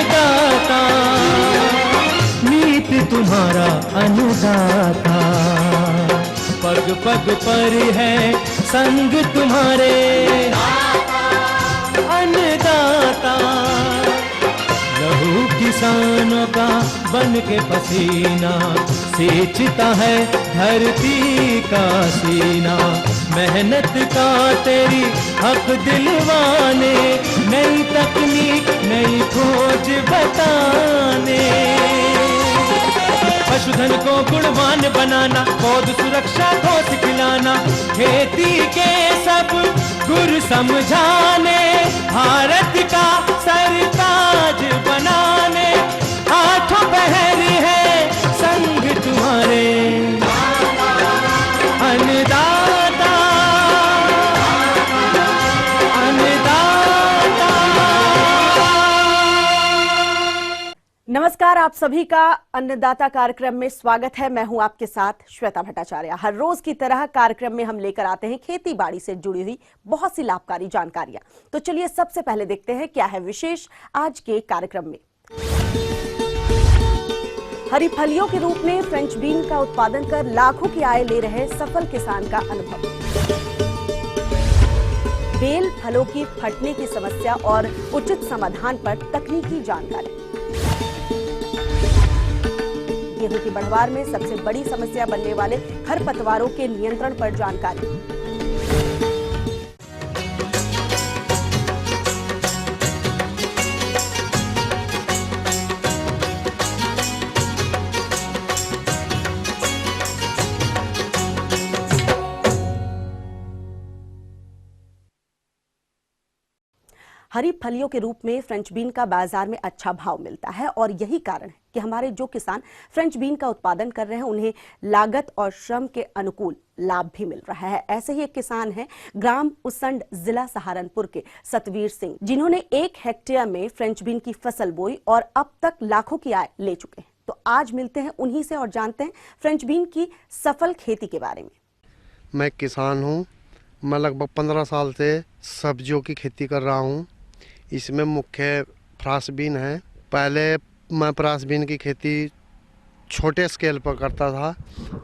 अन्नदाता, नीत तुम्हारा अन्नदाता, पग पग पर है संग तुम्हारे अन्नदाता। लहू किसानों का बन के पसीना सींचता है धरती का सीना, मेहनत का तेरी हक दिलवाने, नई तकनीक नई खोज बताने। पशुधन को गुणवान बनाना, पौध सुरक्षा को सिखलाना, खेती के सब गुर समझाने, भारत का सरताज बनाने, आठों पहर है संग तुम्हारे अन्नदाता, अन्नदाता। नमस्कार, आप सभी का अन्नदाता कार्यक्रम में स्वागत है। मैं हूं आपके साथ श्वेता भट्टाचार्य। हर रोज की तरह कार्यक्रम में हम लेकर आते हैं खेती बाड़ी से जुड़ी हुई बहुत सी लाभकारी जानकारियां। तो चलिए सबसे पहले देखते हैं क्या है विशेष आज के कार्यक्रम में। हरी फलियों के रूप में फ्रेंच बीन का उत्पादन कर लाखों की आय ले रहे सफल किसान का अनुभव। बेल फलों की फटने की समस्या और उचित समाधान पर तकनीकी जानकारी। गेहूं की बढ़वार में सबसे बड़ी समस्या बनने वाले खरपतवारों के नियंत्रण पर जानकारी। हरी फलियों के रूप में फ्रेंच बीन का बाजार में अच्छा भाव मिलता है और यही कारण है कि हमारे जो किसान फ्रेंच बीन का उत्पादन कर रहे हैं उन्हें लागत और श्रम के अनुकूल लाभ भी मिल रहा है। ऐसे ही एक किसान हैं ग्राम उसंड जिला सहारनपुर के सतवीर सिंह, जिन्होंने 1 हेक्टेयर में फ्रेंच बीन की फसल बोई और अब तक लाखों की आय ले चुके हैं। तो आज मिलते हैं उन्हीं से और जानते हैं फ्रेंच बीन की सफल खेती के बारे में। मैं किसान हूँ। मैं लगभग 15 साल से सब्जियों की खेती कर रहा हूँ। इसमें मुख्य फ्रांसबीन है। पहले मैं फ्रांसबीन की खेती छोटे स्केल पर करता था,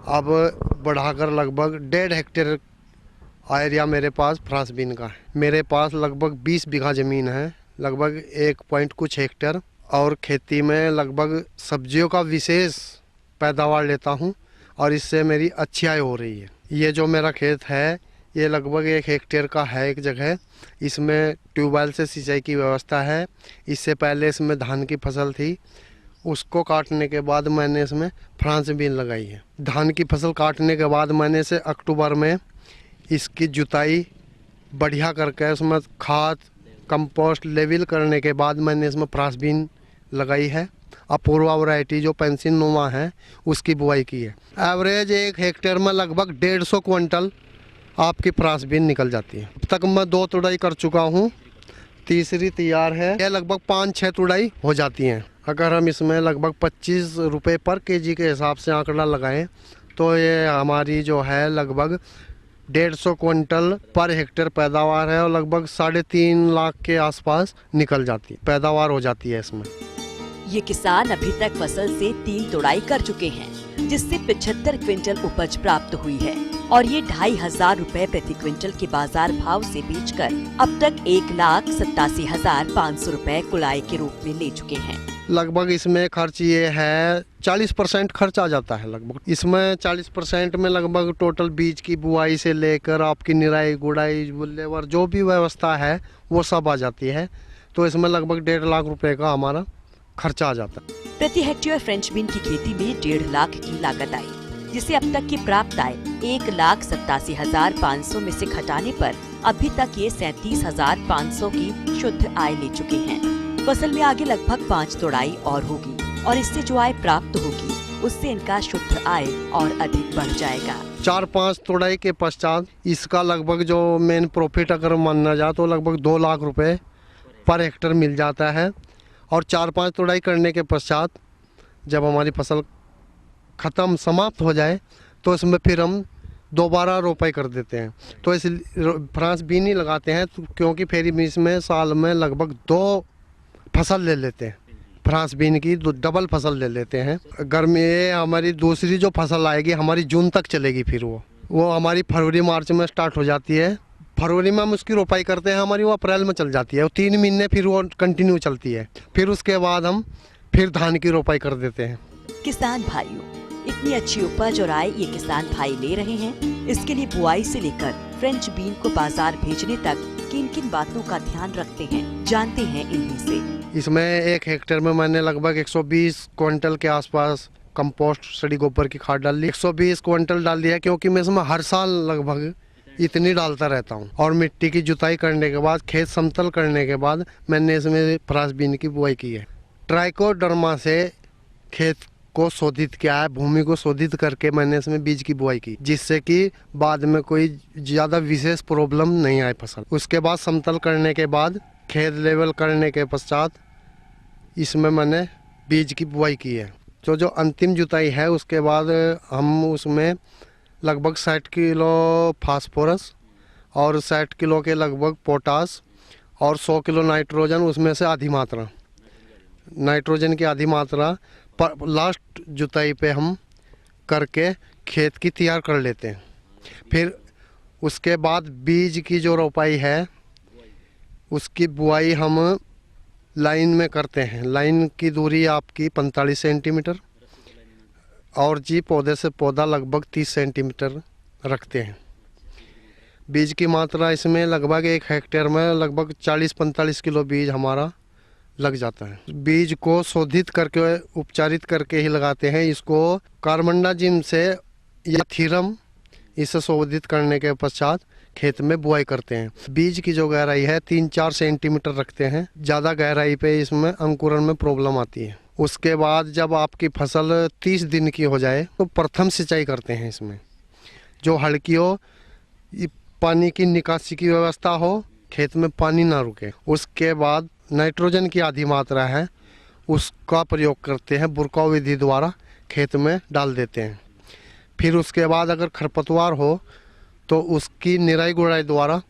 अब बढ़ाकर लगभग 1.5 हेक्टेयर एरिया मेरे पास फ्रांसबीन का है। मेरे पास लगभग 20 बीघा ज़मीन है, लगभग 1 पॉइंट कुछ हेक्टेयर, और खेती में लगभग सब्जियों का विशेष पैदावार लेता हूँ और इससे मेरी अच्छी आय हो रही है। ये जो मेरा खेत है ये लगभग 1 हेक्टेयर का है। एक जगह इसमें ट्यूबवेल से सिंचाई की व्यवस्था है। इससे पहले इसमें धान की फसल थी, उसको काटने के बाद मैंने इसमें फ्रांस बीन लगाई है। धान की फसल काटने के बाद मैंने इसे अक्टूबर में इसकी जुताई बढ़िया करके उसमें खाद कंपोस्ट लेवल करने के बाद मैंने इसमें फ्रांस बीन लगाई है। अपूर्वा वैरायटी जो पेंसिल नुमा है उसकी बुआई की है। एवरेज 1 हेक्टेयर में लगभग 150 क्विंटल आपकी फ्रांस बीन निकल जाती है। अब तक मैं 2 तुड़ाई कर चुका हूँ, तीसरी तैयार है। यह लगभग 5-6 तुड़ाई हो जाती हैं। अगर हम इसमें लगभग 25 रुपये पर केजी के हिसाब से आंकड़ा लगाएं तो ये हमारी जो है लगभग 150 क्विंटल पर हेक्टेयर पैदावार है और लगभग 3.5 लाख के आसपास निकल जाती है, पैदावार हो जाती है इसमें। ये किसान अभी तक फसल से 3 तुड़ाई कर चुके हैं, जिससे 75 क्विंटल उपज प्राप्त हुई है और ये 2,500 रुपए प्रति क्विंटल के बाजार भाव से बेचकर अब तक 1,87,500 रुपए कुल आय के रूप में ले चुके हैं। लगभग इसमें खर्च ये है 40% खर्च आ जाता है। लगभग इसमें 40% में लगभग टोटल बीज की बुआई से लेकर आपकी निराई गुड़ाई लेबर जो भी व्यवस्था है वो सब आ जाती है। तो इसमें लगभग 1.5 लाख रुपए का हमारा खर्चा आ जाता है। प्रति हेक्टेयर फ्रेंच बीन की खेती में 1.5 लाख की लागत आई, जिसे अब तक की प्राप्त आय 1,87,500 में से घटाने पर अभी तक ये 37,500 की शुद्ध आय ले चुके हैं। फसल में आगे लगभग 5 तुड़ाई और होगी और इससे जो आय प्राप्त होगी उससे इनका शुद्ध आय और अधिक बढ़ जाएगा। 4-5 तुड़ाई के पश्चात इसका लगभग जो मेन प्रॉफिट अगर माना जाए तो लगभग 2 लाख रुपए पर हेक्टेयर मिल जाता है। और 4-5 तुड़ाई करने के पश्चात जब हमारी फसल ख़त्म समाप्त हो जाए तो इसमें फिर हम दोबारा रोपाई कर देते हैं। तो इसलिए फ्रांस बीन ही लगाते हैं क्योंकि फिर इसमें साल में लगभग 2 फसल ले लेते हैं। फ्रांस बीन की डबल फसल ले लेते हैं। गर्मी ये हमारी दूसरी जो फसल आएगी हमारी जून तक चलेगी, फिर वो हमारी फरवरी मार्च में स्टार्ट हो जाती है। फरवरी में हम उसकी रोपाई करते हैं, हमारी वो अप्रैल में चल जाती है। वो 3 महीने फिर वो कंटिन्यू चलती है। फिर उसके बाद हम फिर धान की रोपाई कर देते हैं। किसान भाइयों, इतनी अच्छी उपज और आय ये किसान भाई ले रहे हैं, इसके लिए बुआई से लेकर फ्रेंच बीन को बाजार भेजने तक किन किन बातों का ध्यान रखते हैं, जानते हैं इन्हीं से। इसमें 1 हेक्टेयर में मैंने लगभग 120 क्विंटल के आसपास कंपोस्ट सड़ी गोबर की खाद डाल ली। 120 क्विंटल डाल दिया, क्योंकि मैं इसमें हर साल लगभग इतनी डालता रहता हूँ। और मिट्टी की जुताई करने के बाद, खेत समतल करने के बाद मैंने इसमें फ्रांस बीन की बुआई की है। ट्राइकोडर्मा से खेत को शोधित किया है, भूमि को शोधित करके मैंने इसमें बीज की बुआई की, जिससे कि बाद में कोई ज़्यादा विशेष प्रॉब्लम नहीं आए फसल। उसके बाद समतल करने के बाद, खेत लेवल करने के पश्चात इसमें मैंने बीज की बुआई की है। तो जो अंतिम जुताई है उसके बाद हम उसमें लगभग 60 किलो फास्फोरस और 60 किलो के लगभग पोटास और 100 किलो नाइट्रोजन, उसमें से आधी मात्रा नाइट्रोजन की आधी मात्रा लास्ट जुताई पे हम करके खेत की तैयार कर लेते हैं। फिर उसके बाद बीज की जो रोपाई है उसकी बुआई हम लाइन में करते हैं। लाइन की दूरी आपकी 45 सेंटीमीटर और जी पौधे से पौधा लगभग 30 सेंटीमीटर रखते हैं। बीज की मात्रा इसमें लगभग 1 हेक्टेयर में लगभग 40-45 किलो बीज हमारा लग जाता है। बीज को शोधित करके उपचारित करके ही लगाते हैं। इसको कार्बनडाजिम से या थीरम इसे शोधित करने के पश्चात खेत में बुआई करते हैं। बीज की जो गहराई है 3-4 सेंटीमीटर रखते हैं। ज़्यादा गहराई पे इसमें अंकुरण में प्रॉब्लम आती है। उसके बाद जब आपकी फसल 30 दिन की हो जाए तो प्रथम सिंचाई करते हैं। इसमें जो हल्की हो, पानी की निकासी की व्यवस्था हो, खेत में पानी ना रुके। उसके बाद नाइट्रोजन की आधी मात्रा है उसका प्रयोग करते हैं, बुरकाव विधि द्वारा खेत में डाल देते हैं। फिर उसके बाद अगर खरपतवार हो तो उसकी निराई गुड़ाई द्वारा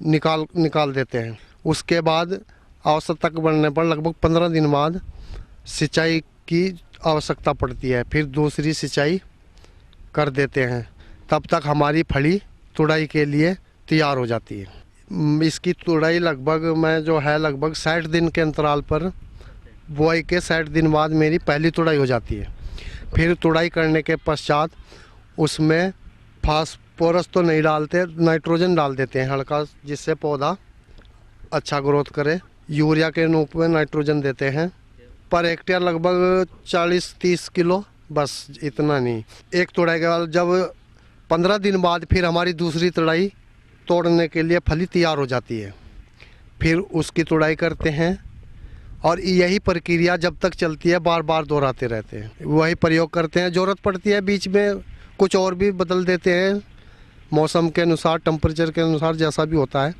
निकाल देते हैं। उसके बाद आवश्यकता बढ़ने पर लगभग 15 दिन बाद सिंचाई की आवश्यकता पड़ती है। फिर दूसरी सिंचाई कर देते हैं। तब तक हमारी फली तुड़ाई के लिए तैयार हो जाती है। इसकी तुड़ाई लगभग मैं जो है लगभग 60 दिन के अंतराल पर, बुआई के 60 दिन बाद मेरी पहली तुड़ाई हो जाती है। फिर तुड़ाई करने के पश्चात उसमें फास्फोरस तो नहीं डालते, नाइट्रोजन डाल देते हैं हल्का, जिससे पौधा अच्छा ग्रोथ करे। यूरिया के रूप में नाइट्रोजन देते हैं पर हेक्टेयर लगभग 40-30 किलो, बस इतना नहीं। एक तुड़ाई के बाद जब 15 दिन बाद फिर हमारी दूसरी तुड़ाई तोड़ने के लिए फली तैयार हो जाती है। फिर उसकी तुड़ाई करते हैं और यही प्रक्रिया जब तक चलती है बार बार दोहराते रहते हैं। वही प्रयोग करते हैं। ज़रूरत पड़ती है बीच में कुछ और भी बदल देते हैं, मौसम के अनुसार, टेम्परेचर के अनुसार, जैसा भी होता है।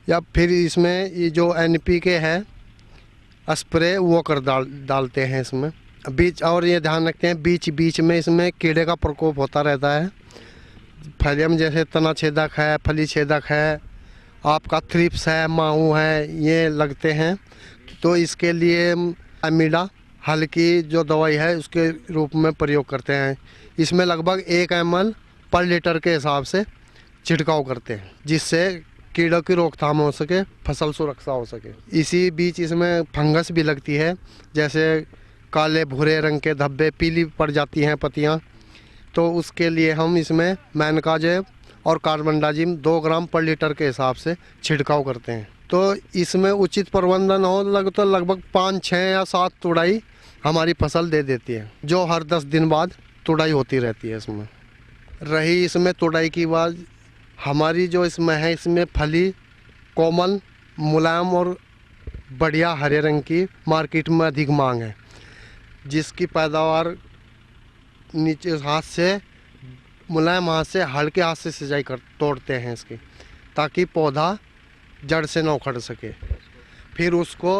या फिर इसमें ये जो NPK है स्प्रे वो कर डालते हैं इसमें बीच। और ये ध्यान रखते हैं बीच बीच में इसमें कीड़े का प्रकोप होता रहता है। फलियम जैसे तना छेदक है, फली छेदक है, आपका थ्रिप्स है, माहू है, ये लगते हैं। तो इसके लिए अमीडा हल्की जो दवाई है उसके रूप में प्रयोग करते हैं। इसमें लगभग 1 ml पर लीटर के हिसाब से छिड़काव करते हैं, जिससे कीड़ों की रोकथाम हो सके, फसल सुरक्षा हो सके। इसी बीच इसमें फंगस भी लगती है, जैसे काले भूरे रंग के धब्बे, पीली पड़ जाती हैं पत्तियाँ। तो उसके लिए हम इसमें मैनकाजेब और कार्बनडाजिम 2 ग्राम पर लीटर के हिसाब से छिड़काव करते हैं। तो इसमें उचित प्रबंधन हो तो लगभग 5, 6 या 7 तुड़ाई हमारी फसल दे देती है, जो हर 10 दिन बाद तुड़ाई होती रहती है। इसमें रही इसमें तुड़ाई की बात, हमारी जो इसमें है, इसमें फली कोमल, मुलायम और बढ़िया हरे रंग की मार्केट में अधिक मांग है, जिसकी पैदावार नीचे हाथ से, मुलायम हाथ से, हल्के हाथ से सिंचाई तोड़ते हैं इसकी, ताकि पौधा जड़ से न उखड़ सके। फिर उसको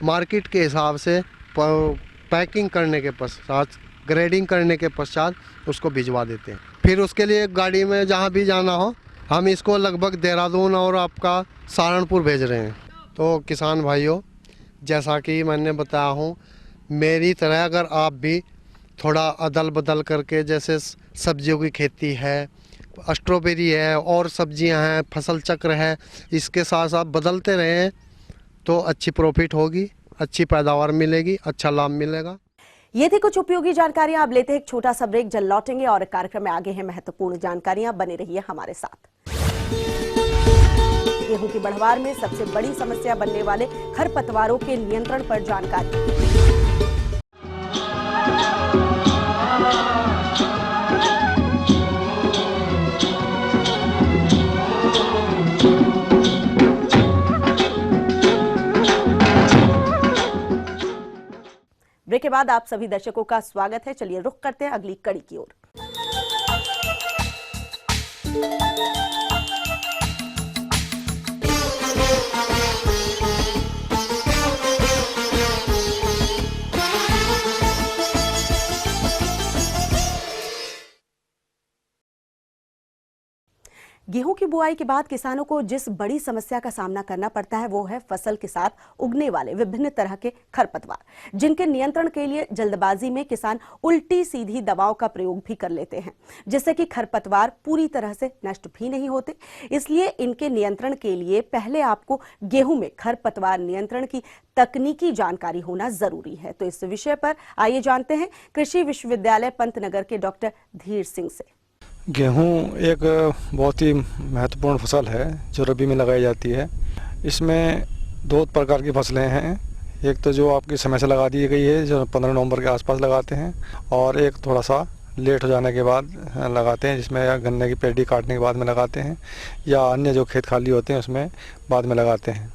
मार्केट के हिसाब से पैकिंग करने के पश्चात, ग्रेडिंग करने के पश्चात उसको भिजवा देते हैं। फिर उसके लिए गाड़ी में जहाँ भी जाना हो, हम इसको लगभग देहरादून और आपका सहारनपुर भेज रहे हैं। तो किसान भाइयों, जैसा कि मैंने बताया हूँ, मेरी तरह अगर आप भी थोड़ा अदल बदल करके, जैसे सब्जियों की खेती है, स्ट्रॉबेरी है और सब्जियां हैं, फसल चक्र है, इसके साथ साथ बदलते रहें तो अच्छी प्रॉफिट होगी, अच्छी पैदावार मिलेगी, अच्छा लाभ मिलेगा। ये थी कुछ उपयोगी जानकारियां। अब लेते हैं एक छोटा सा ब्रेक, जल्द लौटेंगे और कार्यक्रम में आगे हैं महत्वपूर्ण जानकारियां। बने रहिए हमारे साथ। गेहूं की बढ़वार में सबसे बड़ी समस्या बनने वाले खरपतवारों के नियंत्रण पर जानकारी। ब्रेक के बाद आप सभी दर्शकों का स्वागत है। चलिए रुख करते हैं अगली कड़ी की ओर। गेहूं की बुआई के बाद किसानों को जिस बड़ी समस्या का सामना करना पड़ता है वो है फसल के साथ उगने वाले विभिन्न तरह के खरपतवार, जिनके नियंत्रण के लिए जल्दबाजी में किसान उल्टी सीधी दवाओं का प्रयोग भी कर लेते हैं, जिससे कि खरपतवार पूरी तरह से नष्ट भी नहीं होते। इसलिए इनके नियंत्रण के लिए पहले आपको गेहूं में खरपतवार नियंत्रण की तकनीकी जानकारी होना जरूरी है। तो इस विषय पर आइए जानते हैं कृषि विश्वविद्यालय पंतनगर के डॉक्टर धीर सिंह से। गेहूं एक बहुत ही महत्वपूर्ण फसल है जो रबी में लगाई जाती है। इसमें दो प्रकार की फसलें हैं, एक तो जो आपकी समय से लगा दी गई है जो 15 नवंबर के आसपास लगाते हैं, और एक थोड़ा सा लेट हो जाने के बाद लगाते हैं जिसमें गन्ने की पेडी काटने के बाद में लगाते हैं, या अन्य जो खेत खाली होते हैं उसमें बाद में लगाते हैं।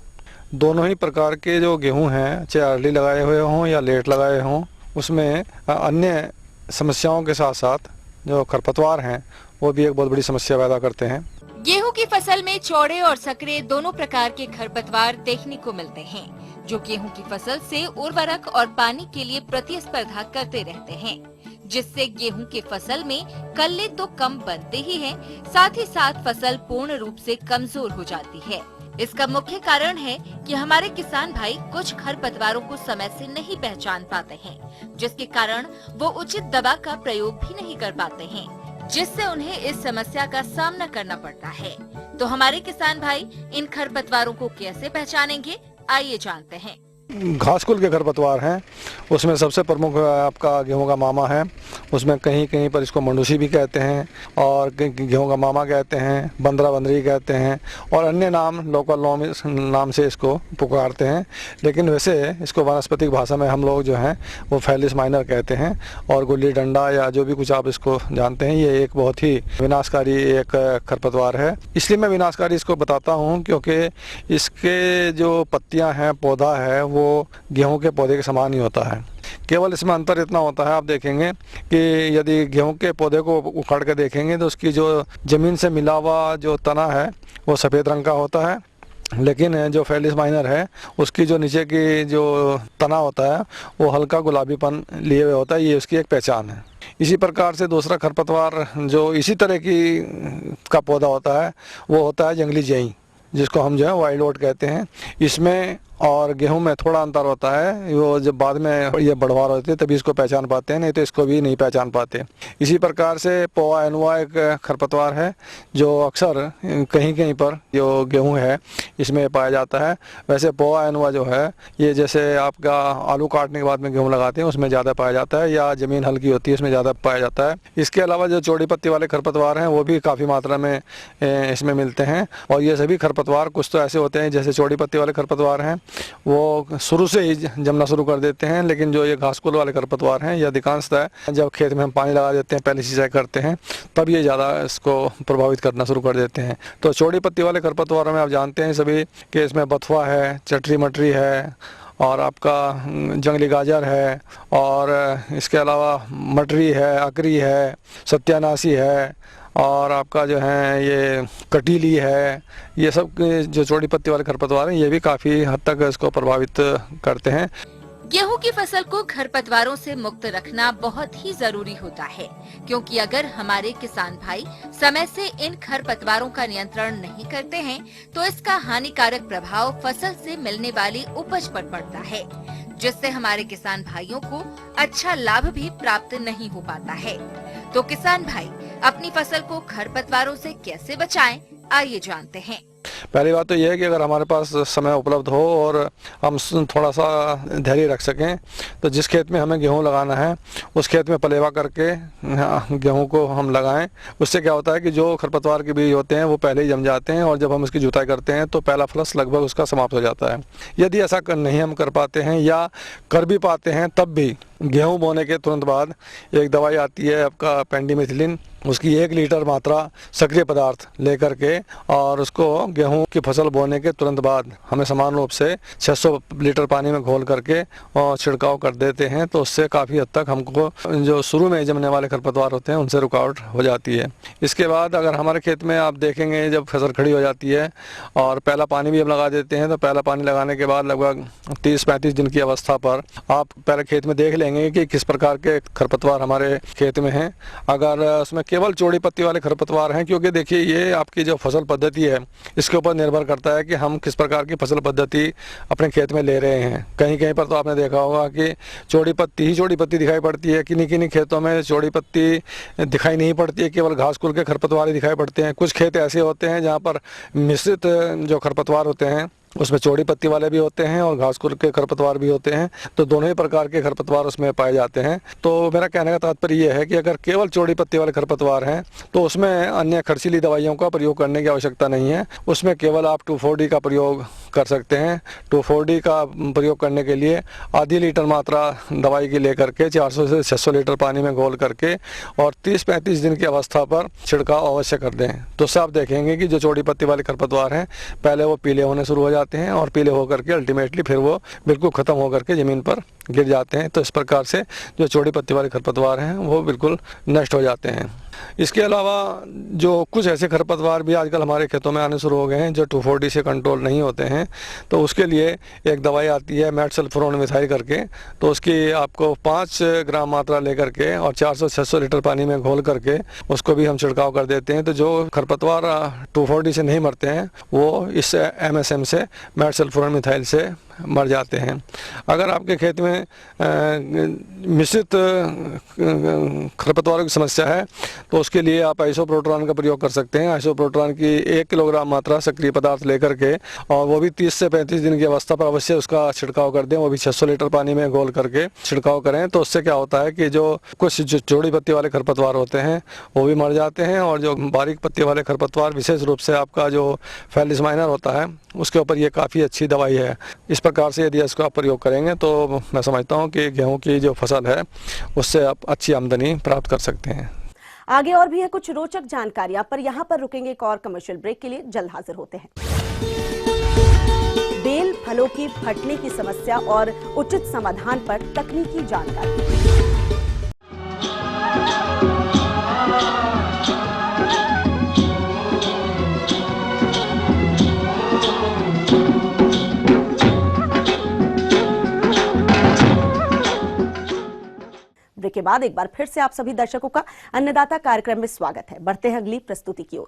दोनों ही प्रकार के जो गेहूँ हैं, चाहे अर्ली लगाए हुए हों या लेट लगाए हों, उसमें अन्य समस्याओं के साथ साथ जो खरपतवार हैं वो भी एक बहुत बड़ी समस्या पैदा करते हैं। गेहूं की फसल में चौड़े और संकरे दोनों प्रकार के खरपतवार देखने को मिलते हैं, जो गेहूं की फसल से उर्वरक और पानी के लिए प्रतिस्पर्धा करते रहते हैं, जिससे गेहूं की फसल में कल्ले तो कम बनते ही हैं, साथ ही साथ फसल पूर्ण रूप से कमजोर हो जाती है। इसका मुख्य कारण है कि हमारे किसान भाई कुछ खरपतवारों को समय से नहीं पहचान पाते हैं, जिसके कारण वो उचित दवा का प्रयोग भी नहीं कर पाते हैं, जिससे उन्हें इस समस्या का सामना करना पड़ता है। तो हमारे किसान भाई इन खरपतवारों को कैसे पहचानेंगे, आइए जानते हैं। घास कुल के खरपतवार हैं, उसमें सबसे प्रमुख आपका गेहूं का मामा है। उसमें कहीं कहीं पर इसको मंडूसी भी कहते हैं और गेहूं का मामा कहते हैं, बंदरा बंदरी कहते हैं और अन्य नाम लोकल नाम से इसको पुकारते हैं। लेकिन वैसे इसको वानस्पतिक भाषा में हम लोग जो हैं वो फैलिस माइनर कहते हैं, और गुल्ली डंडा या जो भी कुछ आप इसको जानते हैं, ये एक बहुत ही विनाशकारी एक खरपतवार है। इसलिए मैं विनाशकारी इसको बताता हूँ क्योंकि इसके जो पत्तियाँ हैं, पौधा है, वो गेहूं के पौधे के समान ही होता है। केवल इसमें अंतर इतना होता है, आप देखेंगे कि यदि गेहूं के पौधे को उखाड़ के देखेंगे तो उसकी जो जमीन से मिला हुआ जो तना है वो सफ़ेद रंग का होता है, लेकिन जो फैलिस माइनर है उसकी जो नीचे की जो तना होता है वो हल्का गुलाबीपन लिए हुए होता है। ये उसकी एक पहचान है। इसी प्रकार से दूसरा खरपतवार जो इसी तरह की का पौधा होता है वो होता है जंगली जई, जिसको हम जो है वाइल्ड ओट कहते हैं। इसमें और गेहूं में थोड़ा अंतर होता है, वो जब बाद में ये बढ़वार होती है तभी इसको पहचान पाते हैं, नहीं तो इसको भी नहीं पहचान पाते। इसी प्रकार से पोआ एनुआ एक खरपतवार है जो अक्सर कहीं कहीं पर जो गेहूं है इसमें पाया जाता है। वैसे पोआ एनुआ जो है ये जैसे आपका आलू काटने के बाद में गेहूँ लगाते हैं उसमें ज़्यादा पाया जाता है, या ज़मीन हल्की होती है उसमें ज़्यादा पाया जाता है। इसके अलावा जो चौड़ी पत्ती वाले खरपतवार हैं वो भी काफ़ी मात्रा में इसमें मिलते हैं, और ये सभी खरपतवार कुछ तो ऐसे होते हैं जैसे चौड़ी पत्ती वाले खरपतवार हैं वो शुरू से ही जमना शुरू कर देते हैं, लेकिन जो ये घासकुल वाले खरपतवार हैं ये अधिकांशतः जब खेत में हम पानी लगा देते हैं, पहले सिंचाई करते हैं, तब ये ज़्यादा इसको प्रभावित करना शुरू कर देते हैं। तो चौड़ी पत्ती वाले खरपतवारों में आप जानते हैं सभी कि इसमें बथुआ है, चटरी मटरी है, और आपका जंगली गाजर है, और इसके अलावा मटरी है, अकरी है, सत्यानाशी है, और आपका जो है ये कटीली है। ये सब जो चौड़ी पत्ती वाले खरपतवार हैं ये भी काफ़ी हद तक इसको प्रभावित करते हैं। गेहूं की फसल को खरपतवारों से मुक्त रखना बहुत ही जरूरी होता है, क्योंकि अगर हमारे किसान भाई समय से इन खरपतवारों का नियंत्रण नहीं करते हैं तो इसका हानिकारक प्रभाव फसल से मिलने वाली उपज पर पड़ता है, जिससे हमारे किसान भाइयों को अच्छा लाभ भी प्राप्त नहीं हो पाता है। तो किसान भाई अपनी फसल को खरपतवारों से कैसे बचाएं, आइए जानते हैं। पहली बात तो यह है कि अगर हमारे पास समय उपलब्ध हो और हम थोड़ा सा धैर्य रख सकें, तो जिस खेत में हमें गेहूं लगाना है उस खेत में पलेवा करके गेहूं को हम लगाएं। उससे क्या होता है कि जो खरपतवार के बीज होते हैं वो पहले ही जम जाते हैं और जब हम इसकी जुताई करते हैं तो पहला फलस लगभग उसका समाप्त हो जाता है। यदि ऐसा नहीं हम कर पाते हैं या कर भी पाते हैं, तब भी गेहूं बोने के तुरंत बाद एक दवाई आती है आपका पेंडिमिथिलिन, उसकी 1 लीटर मात्रा सक्रिय पदार्थ लेकर के और उसको गेहूं की फसल बोने के तुरंत बाद हमें समान रूप से 600 लीटर पानी में घोल करके और छिड़काव कर देते हैं। तो उससे काफ़ी हद तक हमको जो शुरू में जमने वाले खरपतवार होते हैं उनसे रुकावट हो जाती है। इसके बाद अगर हमारे खेत में आप देखेंगे जब फसल खड़ी हो जाती है और पहला पानी भी हम लगा देते हैं, तो पहला पानी लगाने के बाद लगभग 30-35 दिन की अवस्था पर आप पहले खेत में देख लेंगे कि किस प्रकार के खरपतवार हमारे खेत में हैं। अगर उसमें केवल चौड़ी पत्ती वाले खरपतवार हैं, क्योंकि देखिए ये आपकी जो फसल पद्धति है इसके ऊपर निर्भर करता है कि हम किस प्रकार की फसल पद्धति अपने खेत में ले रहे हैं। कहीं कहीं पर तो आपने देखा होगा कि चौड़ी पत्ती दिखाई पड़ती है, किन्हीं खेतों में चौड़ी पत्ती दिखाई नहीं पड़ती है, केवल घास कुल के खरपतवार ही दिखाई पड़ते हैं। कुछ खेत ऐसे होते हैं जहाँ पर मिश्रित जो खरपतवार होते हैं उसमें चौड़ी पत्ती वाले भी होते हैं और घासकुर के खरपतवार भी होते हैं, तो दोनों ही प्रकार के खरपतवार उसमें पाए जाते हैं। तो मेरा कहने का तात्पर्य यह है कि अगर केवल चौड़ी पत्ती वाले खरपतवार हैं तो उसमें अन्य खर्चीली दवाइयों का प्रयोग करने की आवश्यकता नहीं है। उसमें केवल आप 2,4-D का प्रयोग कर सकते हैं। 2,4-D का प्रयोग करने के लिए आधी लीटर मात्रा दवाई की लेकर के 400 से 600 लीटर पानी में घोल करके और 30-35 दिन की अवस्था पर छिड़काव अवश्य कर दें। तो उससे आप देखेंगे कि जो चौड़ी पत्ती वाले खरपतवार हैं पहले वो पीले होने शुरू हो जाते हैं और पीले होकर के अल्टीमेटली फिर वो बिल्कुल ख़त्म होकर के ज़मीन पर गिर जाते हैं। तो इस प्रकार से जो चौड़ी पत्ती वाले खरपतवार हैं वो बिल्कुल नष्ट हो जाते हैं। इसके अलावा जो कुछ ऐसे खरपतवार भी आजकल हमारे खेतों में आने शुरू हो गए हैं जो 2,4-D से कंट्रोल नहीं होते हैं, तो उसके लिए एक दवाई आती है मेटसल्फोन मिथाइल करके। तो उसकी आपको 5 ग्राम मात्रा लेकर के और 400-600 लीटर पानी में घोल करके उसको भी हम छिड़काव कर देते हैं। तो जो खरपतवार 2,4-D से नहीं मरते हैं वो इस MSM से मेटसल्फोन मिथाइल से मर जाते हैं। अगर आपके खेत में मिश्रित खरपतवारों की समस्या है तो उसके लिए आप आइसोप्रोट्रॉन का प्रयोग कर सकते हैं। आइसोप्रोट्रॉन की 1 किलोग्राम मात्रा सक्रिय पदार्थ लेकर के और वो भी 30 से 35 दिन की अवस्था पर अवश्य उसका छिड़काव कर दें। वो भी 600 लीटर पानी में घोल करके छिड़काव करें। तो उससे क्या होता है कि जो कुछ जो चौड़ी पत्ती वाले खरपतवार होते हैं वो भी मर जाते हैं और जो बारीक पत्ती वाले खरपतवार विशेष रूप से आपका जो फेलिस माइनर होता है उसके ऊपर ये काफ़ी अच्छी दवाई है। इस प्रकार से यदि इसका आप प्रयोग करेंगे तो मैं समझता हूँ कि गेहूं की जो फसल है उससे आप अच्छी आमदनी प्राप्त कर सकते हैं। आगे और भी है कुछ रोचक जानकारियां, पर यहाँ पर रुकेंगे एक और कमर्शियल ब्रेक के लिए। जल्द हाजिर होते हैं। बेल फलों की फटने की समस्या और उचित समाधान पर तकनीकी जानकारी। ब्रेक के बाद एक बार फिर से आप सभी दर्शकों का अन्नदाता कार्यक्रम में स्वागत है। बढ़ते हैं अगली प्रस्तुति की ओर।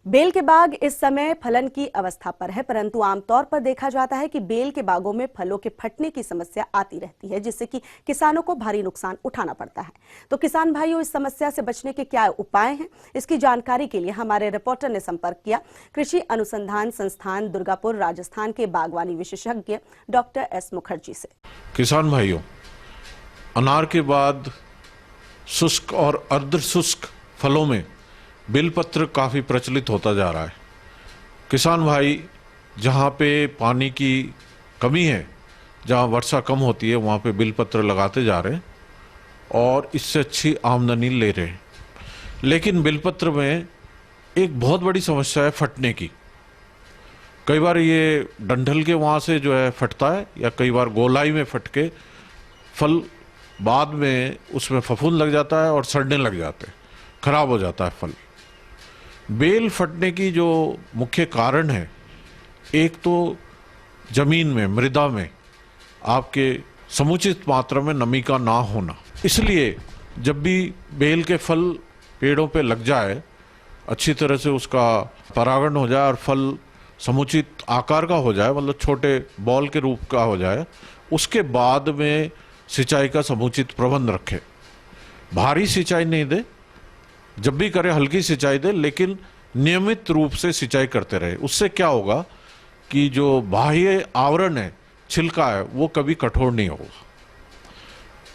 बेल के बाग इस समय फलन की अवस्था पर है, परंतु आमतौर पर देखा जाता है कि बेल के बागों में फलों के फटने की समस्या आती रहती है, जिससे कि किसानों को भारी नुकसान उठाना पड़ता है। तो किसान भाइयों, इस समस्या से बचने के क्या उपाय हैं, इसकी जानकारी के लिए हमारे रिपोर्टर ने संपर्क किया कृषि अनुसंधान संस्थान दुर्गापुर राजस्थान के बागवानी विशेषज्ञ डॉक्टर एस मुखर्जी से। किसान भाइयों, अनार के बाद शुष्क और अर्ध शुष्क फलों में बेलपत्र काफ़ी प्रचलित होता जा रहा है। किसान भाई जहाँ पे पानी की कमी है, जहाँ वर्षा कम होती है, वहाँ पे बेलपत्र लगाते जा रहे हैं और इससे अच्छी आमदनी ले रहे हैं। लेकिन बेलपत्र में एक बहुत बड़ी समस्या है फटने की। कई बार ये डंठल के वहाँ से जो है फटता है, या कई बार गोलाई में फट के फल बाद में उसमें फफूंद लग जाता है और सड़ने लग जाते हैं, खराब हो जाता है फल। बेल फटने की जो मुख्य कारण है, एक तो जमीन में, मृदा में आपके समुचित मात्रा में नमी का ना होना। इसलिए जब भी बेल के फल पेड़ों पे लग जाए, अच्छी तरह से उसका परागण हो जाए और फल समुचित आकार का हो जाए, मतलब छोटे बॉल के रूप का हो जाए, उसके बाद में सिंचाई का समुचित प्रबंध रखें। भारी सिंचाई नहीं दे, जब भी करे हल्की सिंचाई दे, लेकिन नियमित रूप से सिंचाई करते रहे। उससे क्या होगा कि जो बाह्य आवरण है, छिलका है, वो कभी कठोर नहीं होगा।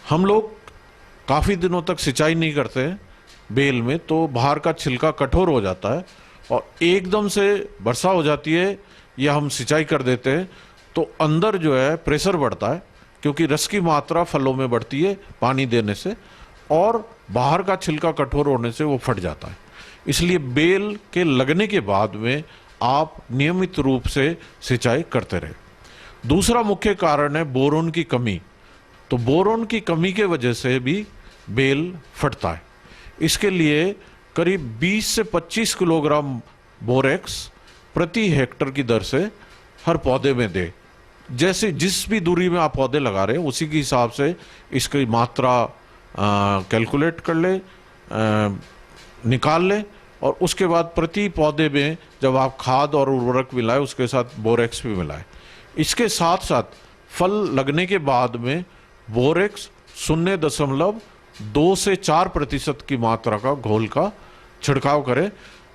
हम लोग काफ़ी दिनों तक सिंचाई नहीं करते हैं बेल में, तो बाहर का छिलका कठोर हो जाता है और एकदम से वर्षा हो जाती है या हम सिंचाई कर देते हैं तो अंदर जो है प्रेशर बढ़ता है, क्योंकि रस की मात्रा फलों में बढ़ती है पानी देने से, और बाहर का छिलका कठोर होने से वो फट जाता है। इसलिए बेल के लगने के बाद में आप नियमित रूप से सिंचाई करते रहे। दूसरा मुख्य कारण है बोरोन की कमी। तो बोरोन की कमी के वजह से भी बेल फटता है। इसके लिए करीब 20 से 25 किलोग्राम बोरेक्स प्रति हेक्टर की दर से हर पौधे में दे। जैसे जिस भी दूरी में आप पौधे लगा रहे हैं उसी के हिसाब से इसकी मात्रा कैलकुलेट कर ले, निकाल ले, और उसके बाद प्रति पौधे में जब आप खाद और उर्वरक मिलाए उसके साथ बोरेक्स भी मिलाए। इसके साथ साथ फल लगने के बाद में बोरेक्स 0.2 से 4% की मात्रा का घोल का छिड़काव करें।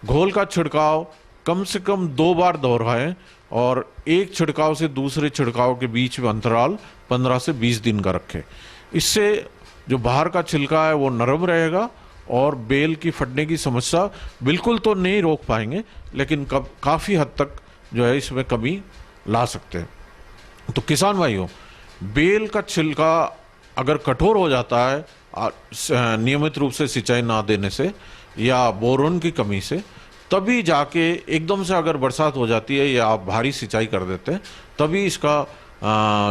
घोल का छिड़काव कम से कम 2 बार दोहराएं और एक छिड़काव से दूसरे छिड़काव के बीच में अंतराल 15 से 20 दिन का रखें। इससे जो बाहर का छिलका है वो नरम रहेगा और बेल की फटने की समस्या बिल्कुल तो नहीं रोक पाएंगे, लेकिन काफ़ी हद तक जो है इसमें कमी ला सकते हैं। तो किसान भाइयों, बेल का छिलका अगर कठोर हो जाता है नियमित रूप से सिंचाई ना देने से या बोरोन की कमी से, तभी जाके एकदम से अगर बरसात हो जाती है या आप भारी सिंचाई कर देते हैं, तभी इसका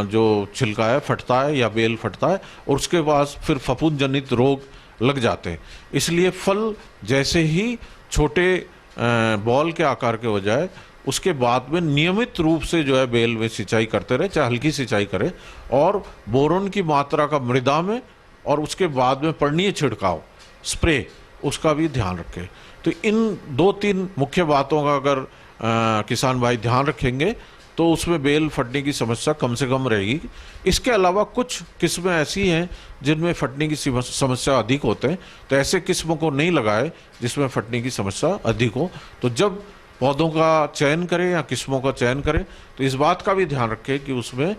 जो छिलका है फटता है या बेल फटता है और उसके बाद फिर फफूंद जनित रोग लग जाते हैं। इसलिए फल जैसे ही छोटे बॉल के आकार के हो जाए उसके बाद में नियमित रूप से जो है बेल में सिंचाई करते रहे, चाहे हल्की सिंचाई करें, और बोरोन की मात्रा का मृदा में और उसके बाद में पर्णीय छिड़काव स्प्रे उसका भी ध्यान रखें। तो इन 2-3 मुख्य बातों का अगर किसान भाई ध्यान रखेंगे तो उसमें बेल फटने की समस्या कम से कम रहेगी। इसके अलावा कुछ किस्में ऐसी हैं जिनमें फटने की समस्या अधिक होते हैं, तो ऐसे किस्मों को नहीं लगाए जिसमें फटने की समस्या अधिक हो। तो जब पौधों का चयन करें या किस्मों का चयन करें तो इस बात का भी ध्यान रखें कि उसमें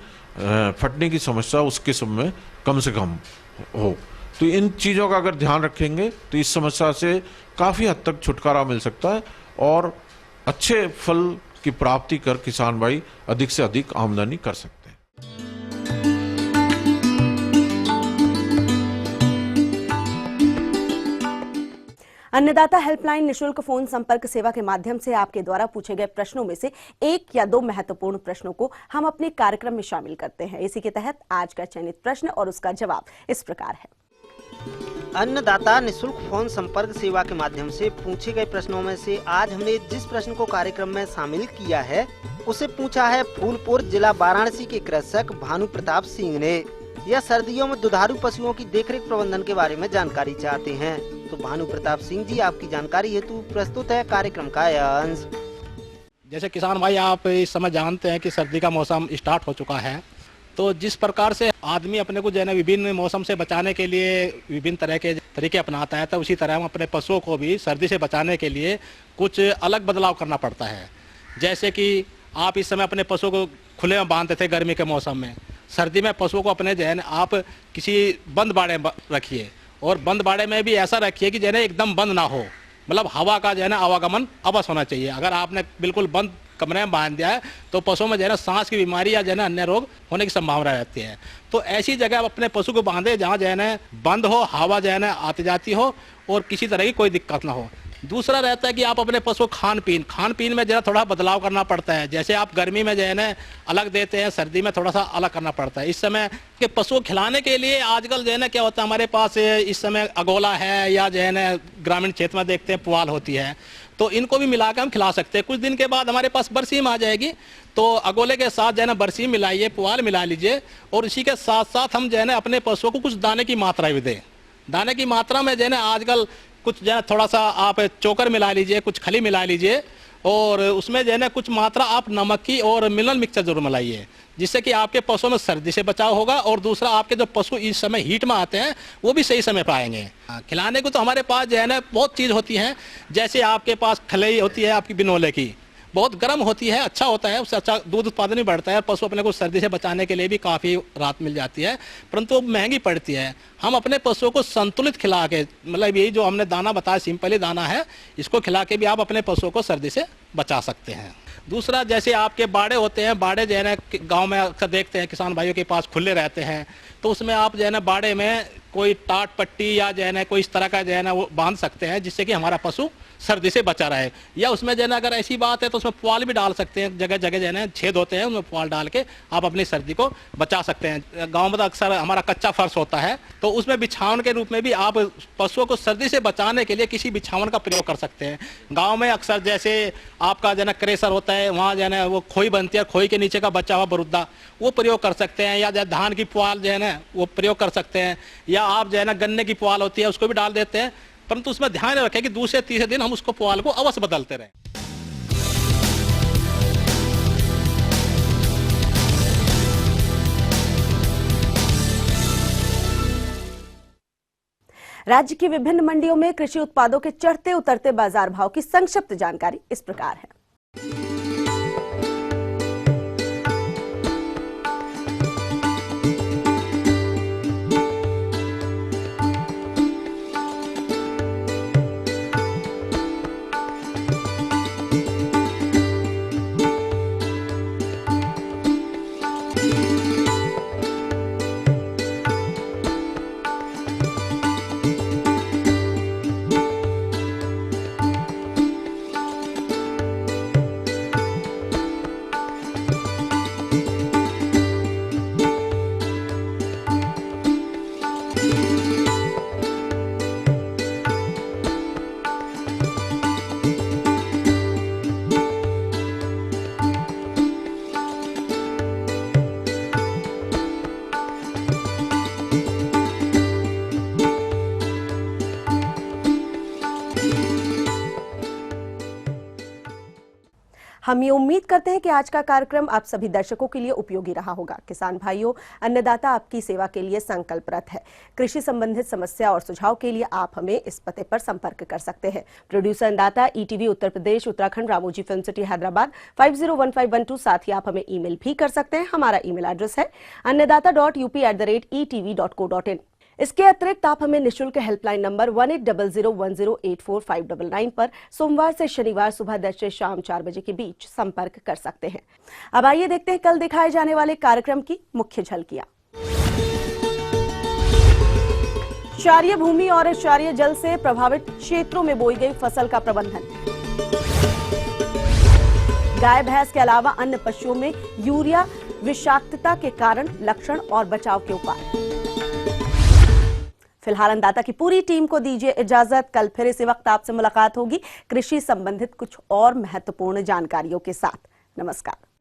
फटने की समस्या उस किस्म में कम से कम हो। तो इन चीज़ों का अगर ध्यान रखेंगे तो इस समस्या से काफ़ी हद तक छुटकारा मिल सकता है और अच्छे फल की प्राप्ति कर किसान भाई अधिक से अधिक आमदनी कर सकते हैं। अन्नदाता हेल्पलाइन निशुल्क फोन संपर्क सेवा के माध्यम से आपके द्वारा पूछे गए प्रश्नों में से 1 या 2 महत्वपूर्ण प्रश्नों को हम अपने कार्यक्रम में शामिल करते हैं। इसी के तहत आज का चयनित प्रश्न और उसका जवाब इस प्रकार है। अन्नदाता निशुल्क फोन संपर्क सेवा के माध्यम से पूछे गए प्रश्नों में से आज हमने जिस प्रश्न को कार्यक्रम में शामिल किया है उसे पूछा है फूलपुर जिला वाराणसी के कृषक भानु प्रताप सिंह ने। यह सर्दियों में दुधारू पशुओं की देखरेख प्रबंधन के बारे में जानकारी चाहते हैं। तो भानु प्रताप सिंह जी, आपकी जानकारी हेतु प्रस्तुत है कार्यक्रम का यह अंश। जैसे किसान भाई आप इस समय जानते हैं कि सर्दी का मौसम स्टार्ट हो चुका है, तो जिस प्रकार से आदमी अपने को जो है विभिन्न मौसम से बचाने के लिए विभिन्न तरह के तरीके अपनाता है, तो उसी तरह हम अपने पशुओं को भी सर्दी से बचाने के लिए कुछ अलग बदलाव करना पड़ता है। जैसे कि आप इस समय अपने पशुओं को खुले में बांधते थे गर्मी के मौसम में, सर्दी में पशुओं को अपने जो है आप किसी बंद बाड़े में रखिए, और बंद बाड़े में भी ऐसा रखिए कि जो है एकदम बंद ना हो, मतलब हवा का जो है आवागमन अवश्य होना चाहिए। अगर आपने बिल्कुल बंद कमरे में बांध दिया है तो पशुओं में जो है सांस की बीमारी या जो है अन्य रोग होने की संभावना रहती है। तो ऐसी जगह आप अपने पशु को बांधे जहाँ जो है बंद हो, हवा जो है आती जाती हो और किसी तरह की कोई दिक्कत ना हो। दूसरा रहता है कि आप अपने पशु खान पीन में जो है थोड़ा बदलाव करना पड़ता है। जैसे आप गर्मी में जो है अलग देते हैं, सर्दी में थोड़ा सा अलग करना पड़ता है। इस समय के पशु खिलाने के लिए आजकल जो है क्या होता है, हमारे पास इस समय अगोला है या जो है ग्रामीण क्षेत्र में देखते हैं पुआल होती है, तो इनको भी मिला के हम खिला सकते हैं। कुछ दिन के बाद हमारे पास बरसीम आ जाएगी, तो अगोले के साथ जो है ना बरसीम मिलाइए, पुआल मिला लीजिए, और इसी के साथ साथ हम जो है ना अपने पशुओं को कुछ दाने की मात्रा भी दें। दाने की मात्रा में जो है ना आजकल कुछ जो है थोड़ा सा आप चोकर मिला लीजिए, कुछ खली मिला लीजिए, और उसमें जो है ना कुछ मात्रा आप नमक की और मिनरल मिक्सचर जरूर मिलाइए, जिससे कि आपके पशुओं में सर्दी से बचाव होगा, और दूसरा आपके जो पशु इस समय हीट में आते हैं वो भी सही समय पर आएंगे। खिलाने को तो हमारे पास जो है ना बहुत चीज़ होती है, जैसे आपके पास खलई होती है आपकी बिनोले की, बहुत गर्म होती है, अच्छा होता है, उससे अच्छा दूध उत्पादन भी बढ़ता है, पशु अपने को सर्दी से बचाने के लिए भी काफ़ी राहत मिल जाती है, परंतु महंगी पड़ती है। हम अपने पशुओं को संतुलित खिला के, मतलब यही जो हमने दाना बताया सिंपल ही दाना है, इसको खिला के भी आप अपने पशुओं को सर्दी से बचा सकते हैं। दूसरा, जैसे आपके बाड़े होते हैं, बाड़े जो है ना गाँव में अक्सर देखते हैं किसान भाइयों के पास खुले रहते हैं, तो उसमें आप जो है ना बाड़े में कोई टाट पट्टी या जो है ना कोई इस तरह का जो है ना वो बांध सकते हैं, जिससे कि हमारा पशु सर्दी से बचा रहे। या उसमें जो है ना अगर ऐसी बात है तो उसमें पुआल भी डाल सकते हैं, जगह जगह जो है ना छेद होते हैं, उनमें पुआल डाल के आप अपनी सर्दी को बचा सकते हैं। गांव में तो अक्सर हमारा कच्चा फर्श होता है, तो उसमें बिछावन के रूप में भी आप पशुओं को सर्दी से बचाने के लिए किसी बिछावन का प्रयोग कर सकते हैं। गाँव में अक्सर जैसे आपका जो है ना क्रेसर होता है, वहाँ जो है ना वो खोई बनती है, खोई के नीचे का बचा हुआ बरुद्दा वो प्रयोग कर सकते हैं, या धान की पुआल जो है ना वो प्रयोग कर सकते हैं, या आप जो है ना गन्ने की पुआल होती है उसको भी डाल देते हैं, परंतु उसमें ध्यान रखें कि दूसरे तीसरे दिन हम उसको पुआल को अवश्य बदलते रहें। राज्य की विभिन्न मंडियों में कृषि उत्पादों के चढ़ते उतरते बाजार भाव की संक्षिप्त जानकारी इस प्रकार है। हम ये उम्मीद करते हैं कि आज का कार्यक्रम आप सभी दर्शकों के लिए उपयोगी रहा होगा। किसान भाइयों, अन्नदाता आपकी सेवा के लिए संकल्परत है। कृषि संबंधित समस्या और सुझाव के लिए आप हमें इस पते पर संपर्क कर सकते हैं। प्रोड्यूसर अन्नदाता, ETV Uttar Pradesh, Uttarakhand, Ramoji film city, Hyderabad 501512। साथ ही आप हमें ईमेल भी कर सकते हैं। हमारा ईमेल एड्रेस है annadaata.up@etv.co.in। इसके अतिरिक्त आप हमें निःशुल्क हेल्पलाइन नंबर 180010845999 पर सोमवार से शनिवार सुबह 10 से शाम 4 बजे के बीच संपर्क कर सकते हैं। अब आइए देखते हैं कल दिखाए जाने वाले कार्यक्रम की मुख्य झलकियां। क्षारीय भूमि और क्षारीय जल से प्रभावित क्षेत्रों में बोई गई फसल का प्रबंधन। गाय भैंस के अलावा अन्य पशुओं में यूरिया विषाक्तता के कारण लक्षण और बचाव के उपाय। फिलहाल अन्नदाता की पूरी टीम को दीजिए इजाजत। कल फिर इसी वक्त आपसे मुलाकात होगी कृषि संबंधित कुछ और महत्वपूर्ण जानकारियों के साथ। नमस्कार।